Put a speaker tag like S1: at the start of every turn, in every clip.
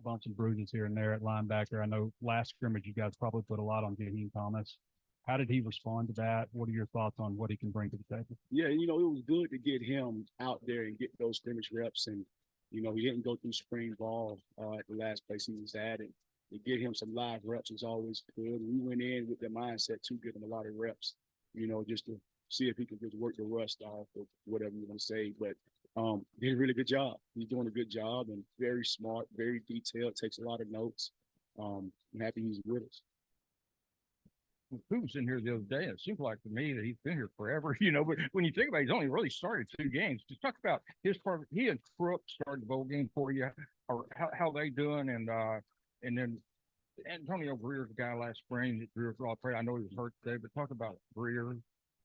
S1: bumps and bruises here and there at linebacker. I know last scrimmage you guys probably put a lot on Jaheim Thomas. How did he respond to that? What are your thoughts on what he can bring to the table?
S2: Yeah, it was good to get him out there and get those scrimmage reps. And, he didn't go through spring ball at the last place he was at. And to get him some live reps was always good. We went in with the mindset to give him a lot of reps, just to see if he could just work the rust off or whatever you want to say. But did a really good job. He's doing a good job and very smart, very detailed, takes a lot of notes. I'm happy he's with us.
S3: Who was in here the other day, and it seems like to me that he's been here forever, but when you think about it, he's only really started 2 games. Just talk about his part. He and Crook started the bowl game for you, or how they doing, and then Antonio Greer's the guy last spring that Greer was all played. I know he was hurt today, but talk about Greer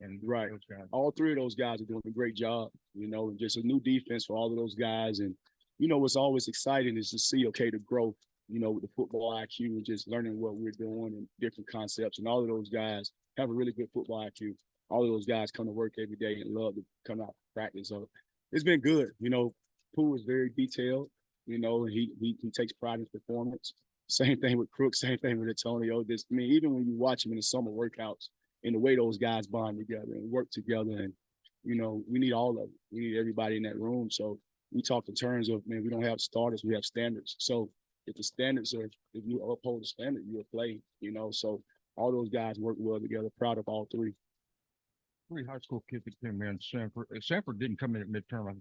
S3: and
S2: right.
S3: Those guys.
S2: All 3 of those guys are doing a great job, and just a new defense for all of those guys. And, what's always exciting is to see, the growth, with the football IQ and just learning what we're doing and different concepts. And all of those guys have a really good football IQ. All of those guys come to work every day and love to come out to practice. So it's been good. Pooh is very detailed, and he takes pride in his performance. Same thing with Crook, same thing with Antonio. Even when you watch him in the summer workouts and the way those guys bond together and work together, and, we need all of them. We need everybody in that room. So we talk in terms of, we don't have starters, we have standards. So if the standards are, if you uphold the standard, you'll play, So all those guys work well together. Proud of all 3.
S3: 3 high school kids that came in. Sanford didn't come in at midterm. I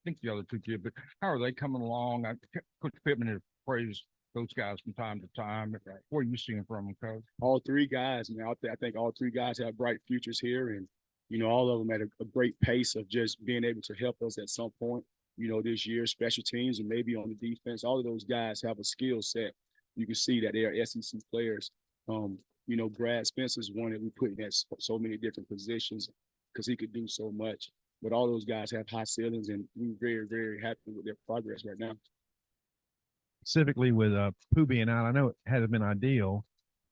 S3: think the other 2 did, but how are they coming along? Coach Pittman has praised those guys from time to time. What are you seeing from them, Coach?
S2: All 3 guys, I think all 3 guys have bright futures here, and all of them at a great pace of just being able to help us at some point. This year, special teams and maybe on the defense, all of those guys have a skill set. You can see that they are SEC players. Brad Spencer's one that we put in at so many different positions because he could do so much. But all those guys have high ceilings, and we're very, very happy with their progress right now.
S4: Specifically with Pooh being out, I know it hasn't been ideal,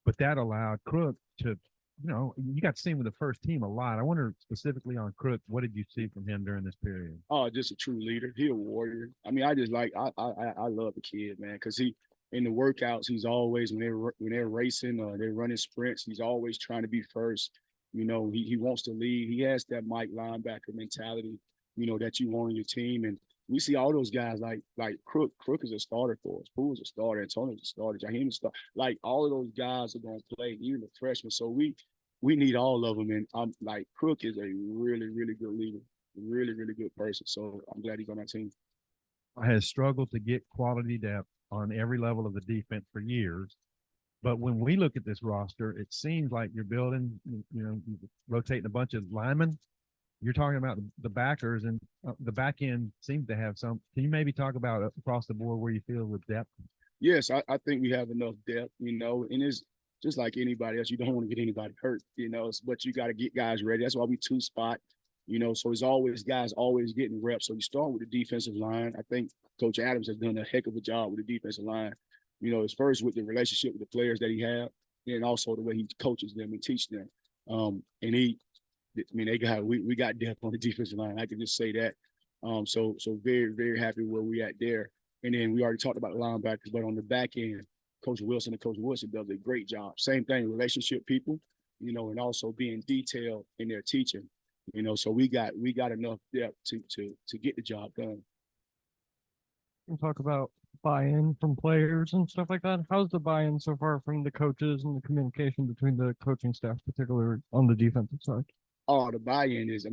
S4: but that allowed Crook to, you got to see him with the first team a lot. I wonder specifically on Crook, what did you see from him during this period?
S2: Oh, just a true leader. He a warrior. I just I love the kid, man, because he in the workouts, he's always when they're racing or they're running sprints, he's always trying to be first. He wants to lead. He has that Mike linebacker mentality, that you want on your team. And we see all those guys like Crook. Crook is a starter for us. Pooh is a starter. Antonio's a starter. Jaheim is a starter. Like all of those guys are going to play, even the freshmen. So we need all of them. And I'm like, Crook is a really, really good leader, really, really good person. So I'm glad he's on our team.
S4: Has struggled to get quality depth on every level of the defense for years. But when we look at this roster, it seems like you're building, rotating a bunch of linemen. You're talking about the backers, and the back end seems to have some. Can you maybe talk about across the board where you feel with depth?
S2: Yes, I think we have enough depth, and it's just like anybody else. You don't want to get anybody hurt, but you got to get guys ready. That's why we 2-spot, so it's always guys always getting reps. So you start with the defensive line. I think Coach Adams has done a heck of a job with the defensive line. As first with the relationship with the players that he have, and also the way he coaches them and teach them. We got depth on the defensive line. I can just say that. So very, very happy where we at there. And then we already talked about the linebackers, but on the back end, Coach Wilson and Coach Wilson does a great job. Same thing, relationship people, and also being detailed in their teaching. So we got enough depth to get the job done.
S5: And talk about buy-in from players and stuff like that. How's the buy-in so far from the coaches and the communication between the coaching staff, particularly on the defensive side?
S2: Oh, the buy-in is,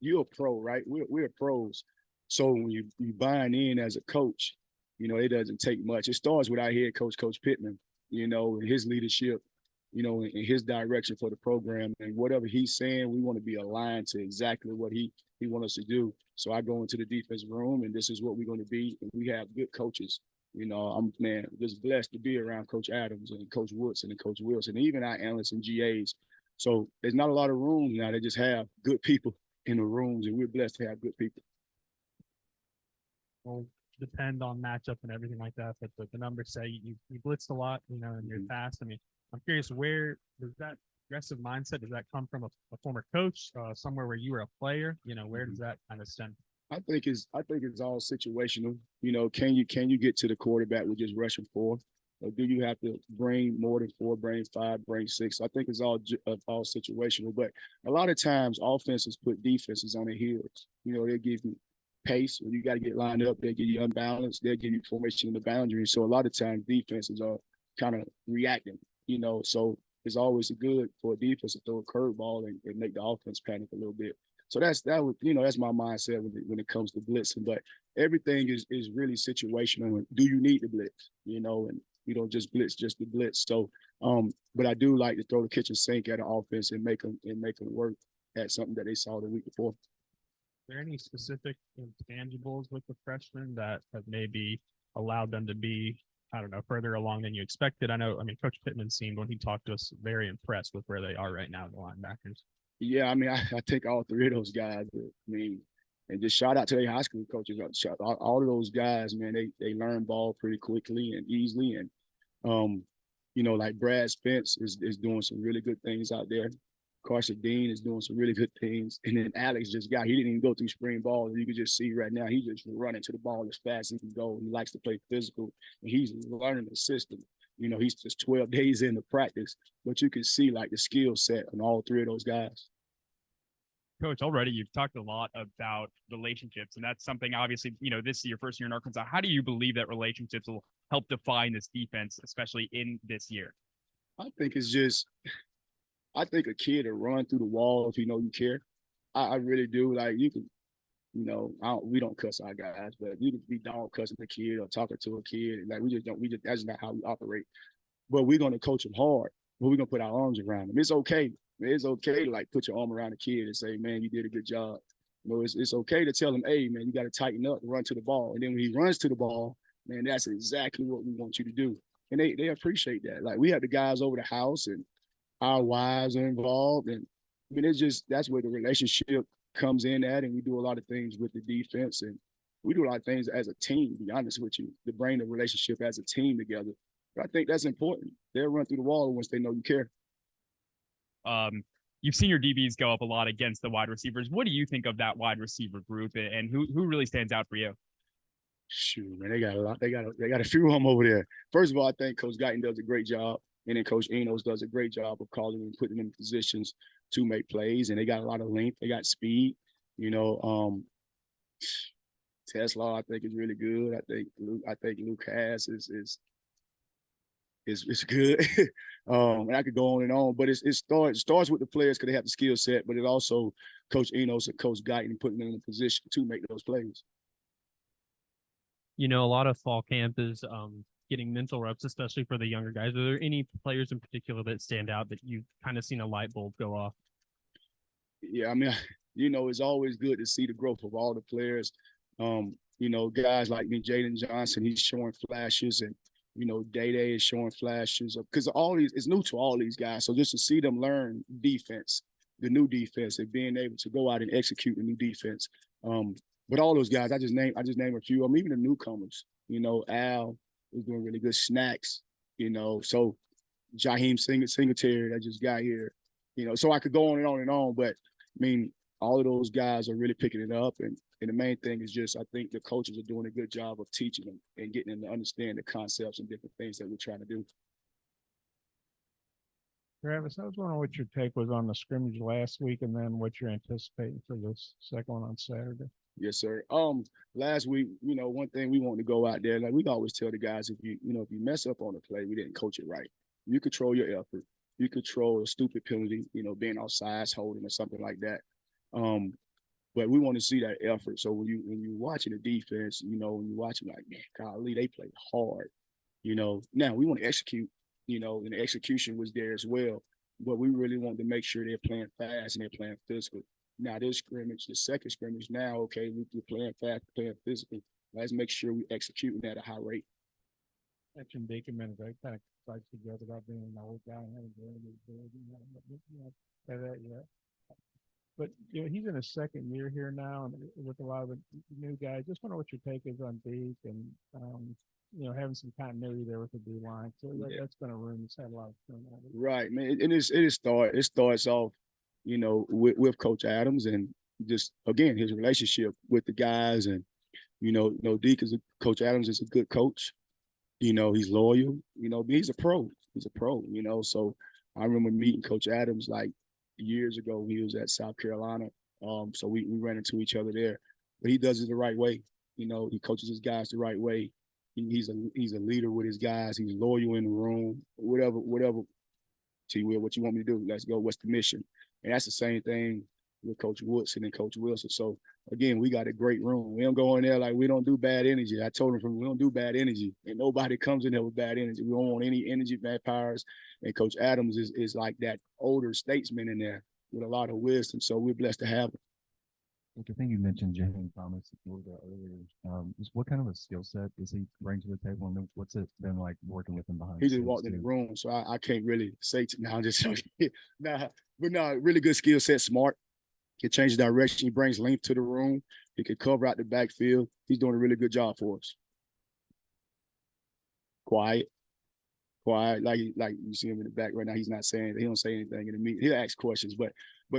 S2: you're a pro, right? We're pros. So when you buying in as a coach, it doesn't take much. It starts with our head coach, Coach Pittman, and his leadership, and his direction for the program. And whatever he's saying, we want to be aligned to exactly what he wants us to do. So I go into the defensive room, and this is what we're going to be. And we have good coaches. I'm just blessed to be around Coach Adams and Coach Woodson and Coach Wilson, and even our analysts and GAs. So there's not a lot of room now. They just have good people in the rooms, and we're blessed to have good people.
S1: Well, depend on matchup and everything like that. But the numbers say you blitzed a lot, in your past. I'm curious, where does that aggressive mindset, does that come from a former coach, somewhere where you were a player? Where does that kind of stem?
S2: I think it's all situational. You know, can you get to the quarterback with just rushing four, or do you have to bring more than four, bring five, bring six? I think it's all situational. But a lot of times, offenses put defenses on their heels. You know, they give you pace when you got to get lined up. They give you unbalanced. They give you formation in the boundary. So a lot of times, defenses are kind of reacting. You know, so it's always good for a defense to throw a curveball and make the offense panic a little bit. So that's my mindset when it comes to blitzing. But everything is really situational. And do you need the blitz? You know, and you don't just blitz just the blitz. So, but I do like to throw the kitchen sink at an offense and make them work at something that they saw the week before.
S6: There any specific intangibles with the freshmen that have maybe allowed them to be, I don't know, further along than you expected? I Coach Pittman seemed when he talked to us very impressed with where they are right now, the linebackers.
S2: Yeah, I mean, I think all three of those guys. I mean, and just shout out to their high school coaches. All of those guys, man, they learn ball pretty quickly and easily. And you know, like Brad Spence is doing some really good things out there. Carson Dean is doing some really good things. And then Alex he didn't even go through spring ball. You can just see right now, he's just running to the ball as fast as he can go. He likes to play physical, and he's learning the system. You know, he's just 12 days into practice, but you can see like the skill set on all three of those guys.
S7: Coach, already you've talked a lot about relationships, and that's something obviously, this is your first year in Arkansas. How do you believe that relationships will help define this defense, especially in this year?
S2: I think I think a kid will run through the wall if you know you care. I really do. Like you can, we don't cuss our guys, but you can be dog cussing a kid or talking to a kid. Like that's not how we operate. But we're gonna coach them hard. But we're gonna put our arms around them. It's okay. It's okay to like put your arm around a kid and say, man, you did a good job. It's okay to tell him, hey, man, you got to tighten up and run to the ball. And then when he runs to the ball, man, that's exactly what we want you to do. And they appreciate that. Like we have the guys over the house and our wives are involved. And I mean, that's where the relationship comes in at. And we do a lot of things with the defense and we do a lot of things as a team, to be honest with you, to bring the relationship as a team together. But I think that's important. They'll run through the wall once they know you care.
S7: You've seen your DBs go up a lot against the wide receivers. What do you think of that wide receiver group, and who really stands out for you?
S2: Shoot, man, they got a lot. They got a few of them over there. First of all, I think Coach Guyton does a great job, and then Coach Enos does a great job of calling and putting them in positions to make plays. And they got a lot of length. They got speed. Tesla, I think, is really good. I think Luke Hass is good. And I could go on, but it starts with the players because they have the skill set, but it also Coach Enos and Coach Guyton putting them in a position to make those plays.
S6: A lot of fall camp is getting mental reps, especially for the younger guys. Are there any players in particular that stand out that you've kind of seen a light bulb go off?
S2: Yeah, I mean, it's always good to see the growth of all the players. Guys like me, Jaden Johnson, he's showing flashes, and Day is showing flashes because it's new to all these guys. So just to see them learn defense, the new defense, and being able to go out and execute the new defense. But all those guys, I just named a few of them, even the newcomers. Al is doing really good. Snacks. So Jaheim Singletary that just got here. So I could go on and on and on, but I mean, all of those guys are really picking it up, and the main thing is just I think the coaches are doing a good job of teaching them and getting them to understand the concepts and different things that we're trying to do.
S5: Travis, I was wondering what your take was on the scrimmage last week and then what you're anticipating for this second one on Saturday.
S2: Yes, sir. Last week, one thing we want to go out there, like we always tell the guys, if you mess up on a play, we didn't coach it right. You control your effort. You control a stupid penalty, being outside, holding or something like that. But we want to see that effort. So when you're watching the defense, when you're watching like, man, golly, they play hard. Now we want to execute, and the execution was there as well. But we really want to make sure they're playing fast and they're playing physical. Now this scrimmage, the second scrimmage, now, okay, we're playing fast, playing physical. Let's make sure we execute at a high rate.
S5: Mentioned Bacon minute, I kind of like together about being an old guy and having that yet. But he's in his second year here now, and with a lot of the new guys. Just wonder what your take is on Deke and having some continuity there with the D line. So that's been a room that's had a lot of fun.
S2: Right, man, and it starts off, with Coach Adams, and just again his relationship with the guys, and Deke Coach Adams is a good coach. He's loyal. He's a pro. He's a pro. So I remember meeting Coach Adams like years ago when he was at South Carolina. So we ran into each other there, but he does it the right way. He coaches his guys the right way. He's a leader with his guys. He's loyal in the room. Whatever. T. Will, what you want me to do? Let's go. What's the mission? And that's the same thing with Coach Woodson and Coach Wilson. So again, we got a great room. We don't go in there like we don't do bad energy. I told him we don't do bad energy, and nobody comes in there with bad energy. We don't want any energy vampires. And Coach Adams is like that older statesman in there with a lot of wisdom. So we're blessed to have him.
S4: Look, I think you mentioned Jaheim Thomas a little bit earlier. Just what kind of a skill set does he bring to the table, and what's it been like working with him behind?
S2: He just walked in the room, so I can't really say now. Just really good skill set, smart. Can change the direction. He brings length to the room. He can cover out the backfield. He's doing a really good job for us. Quiet, like you see him in the back right now. He's not saying he don't say anything in the meeting. He'll ask questions, but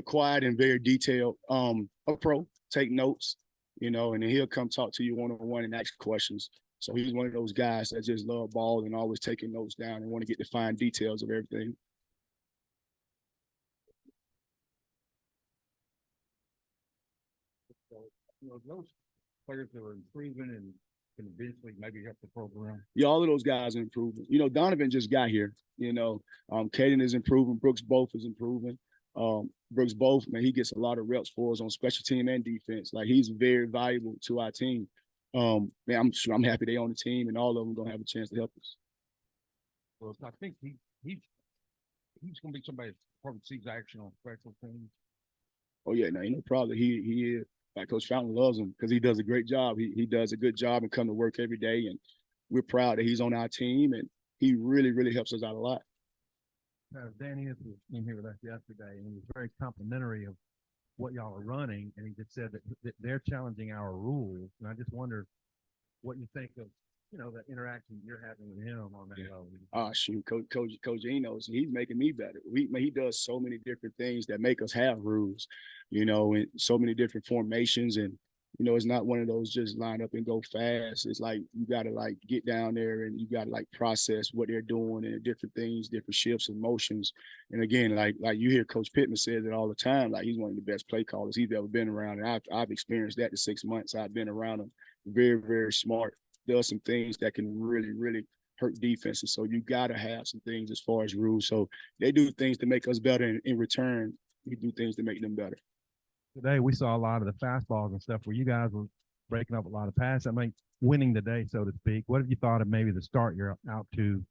S2: quiet and very detailed. A pro, take notes, and then he'll come talk to you one-on-one and ask questions. So he's one of those guys that just love ball and always taking notes down and want to get the fine details of everything.
S3: Those players that are improving and can eventually maybe help the program.
S2: Yeah, all of those guys are improving. Donovan just got here. Caden is improving. Brooks Both is improving. Brooks Both, man, he gets a lot of reps for us on special team and defense. Like, he's very valuable to our team. Man, I'm happy they on the team, and all of them gonna have a chance to help us.
S3: Well, I think he's gonna be somebody that probably sees action on special teams.
S2: Oh yeah, no, probably he is. Like, Coach Fountain loves him because he does a great job. He does a good job and come to work every day, and we're proud that he's on our team, and he really, really helps us out a lot.
S4: Danny was in here with us yesterday, and he was very complimentary of what y'all are running, and he just said that they're challenging our rules. And I just wonder what you think of, the interaction you're having with him on that level.
S2: Shoot, Coach Enos, he's making me better. He does so many different things that make us have rules, and so many different formations. And, it's not one of those just line up and go fast. It's like you got to get down there and you got to process what they're doing and different things, different shifts and motions. And again, like you hear Coach Pittman say it all the time, like he's one of the best play callers he's ever been around. And I've experienced that in 6 months I've been around him. Very, very smart. Does some things that can really, really hurt defenses. So you got to have some things as far as rules. So they do things to make us better. And in return, we do things to make them better.
S4: Today, we saw a lot of the fastballs and stuff where you guys were breaking up a lot of passes. Winning the day, so to speak. What have you thought of maybe the start you're out to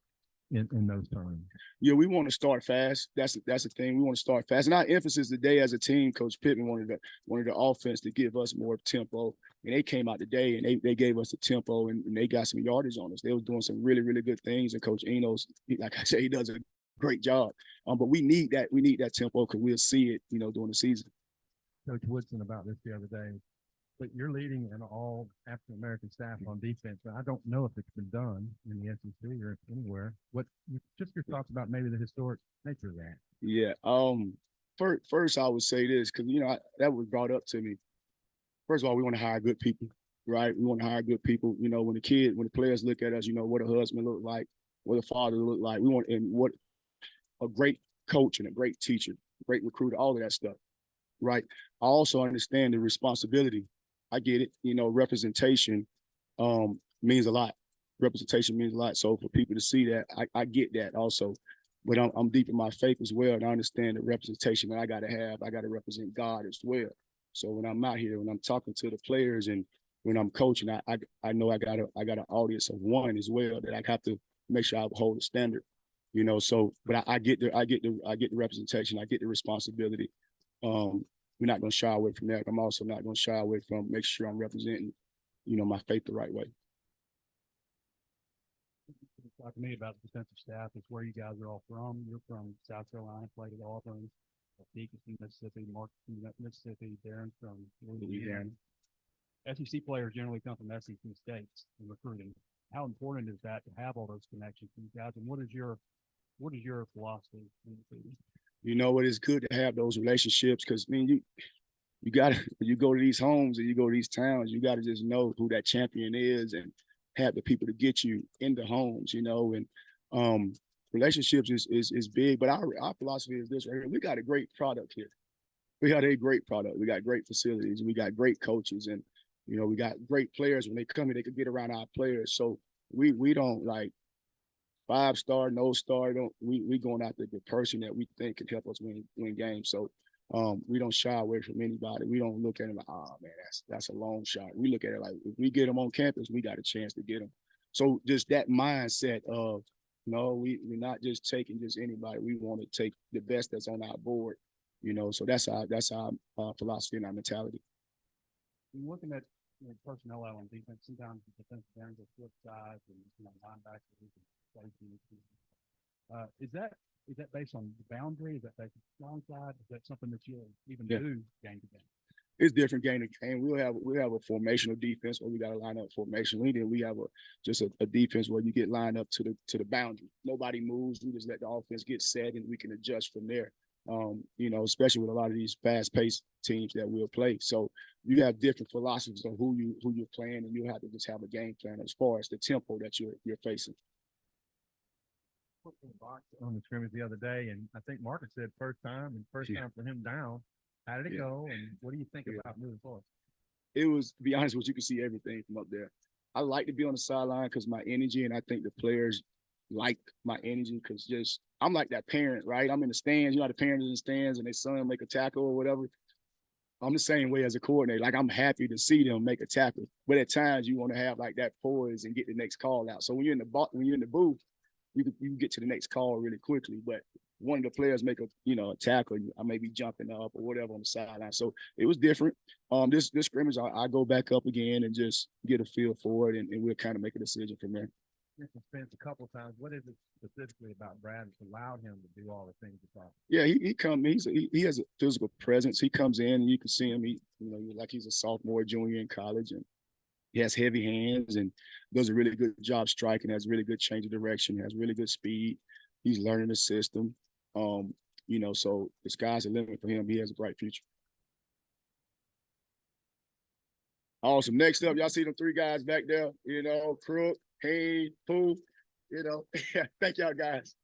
S4: in those terms?
S2: Yeah, we want to start fast. That's the thing. We want to start fast. And our emphasis today as a team, Coach Pittman wanted the offense to give us more tempo. And they came out today and they gave us the tempo and they got some yardage on us. They was doing some really, really good things. And Coach Enos, like I said, he does a great job. But we need that. We need that tempo because we'll see it, during the season.
S4: Coach Woodson about this the other day, but you're leading an all African-American staff on defense. And I don't know if it's been done in the SEC or anywhere. Just your thoughts about maybe the historic nature of that?
S2: Yeah. First I would say this, because, that was brought up to me. First of all, we want to hire good people, right? We want to hire good people. When the players look at us, what a husband look like, what a father look like. We want, and what a great coach and a great teacher, great recruiter, all of that stuff, right? I also understand the responsibility. I get it. Representation means a lot. Representation means a lot. So for people to see that, I get that also. But I'm deep in my faith as well, and I understand the representation that I got to have. I got to represent God as well. So when I'm out here, when I'm talking to the players and when I'm coaching, I know I got an audience of one as well that I have to make sure I hold the standard. So but I get the representation, I get the responsibility. We're not going to shy away from that. I'm also not going to shy away from making sure I'm representing, my faith the right way.
S1: Talk to me about the defensive staff. It's where you guys are all from. You're from South Carolina, played at Auburn. Deke is from Mississippi, Mark from Mississippi, Darren from Louisiana. SEC players generally come from SEC states in recruiting. How important is that to have all those connections with you guys? And what is your philosophy in recruiting?
S2: It's good to have those relationships because you gotta when you go to these homes and you go to these towns, you gotta just know who that champion is and have the people to get you in the homes, you know, and relationships is big. But our philosophy is this right here. We got a great product here. We got a great product. We got great facilities. We got great coaches, and you know, we got great players. When they come here, they could get around our players. So we don't like 5-star, no star. Don't we going after the person that we think can help us win games. So we don't shy away from anybody. We don't look at it like, oh man, that's a long shot. We look at it like if we get them on campus, we got a chance to get them. So just that mindset of no, we're not just taking just anybody. We want to take the best that's on our board, you know. So that's our philosophy and our mentality.
S1: When looking at personnel out on defense, sometimes the defensive ends are flip sides and linebackers and safeties. Is that based on the boundary? Is that based on the strong side? Is that something that you'll even do game to game?
S2: It's different game to game. We'll have a formational defense where we got to line up formationally. Then we have a defense where you get lined up to the boundary. Nobody moves. We just let the offense get set and we can adjust from there. You know, especially with a lot of these fast-paced teams that we'll play. So you have different philosophies on who you're playing, and you have to just have a game plan as far as the tempo that you're facing.
S4: On the scrimmage the other day, and I think Marcus said first time for him down. How did it go, and what do you think about moving forward?
S2: It was, to be honest with you, could see everything from up there. I like to be on the sideline because my energy, and I think the players like my energy because just I'm like that parent, right? I'm in the stands, you know, the parents in the stands and their son make a tackle or whatever. I'm the same way as a coordinator. Like I'm happy to see them make a tackle, but at times you want to have like that poise and get the next call out. So when you're in the booth, you can get to the next call really quickly. But one of the players make a tackle, I may be jumping up or whatever on the sideline. So it was different. This scrimmage, I go back up again and just get a feel for it, and we'll kind of make a decision from there.
S4: Spence a couple of times. What is it specifically about Brad that's allowed him to do all the things you talk?
S2: Yeah, he has a physical presence. He comes in and you can see him. Like he's a sophomore, junior in college, and he has heavy hands and does a really good job striking. Has really good change of direction. Has really good speed. He's learning the system. So the sky's the limit for him. He has a bright future. Awesome. Next up, y'all see them 3 guys back there. Crook, Haynes, Poole. Thank y'all guys.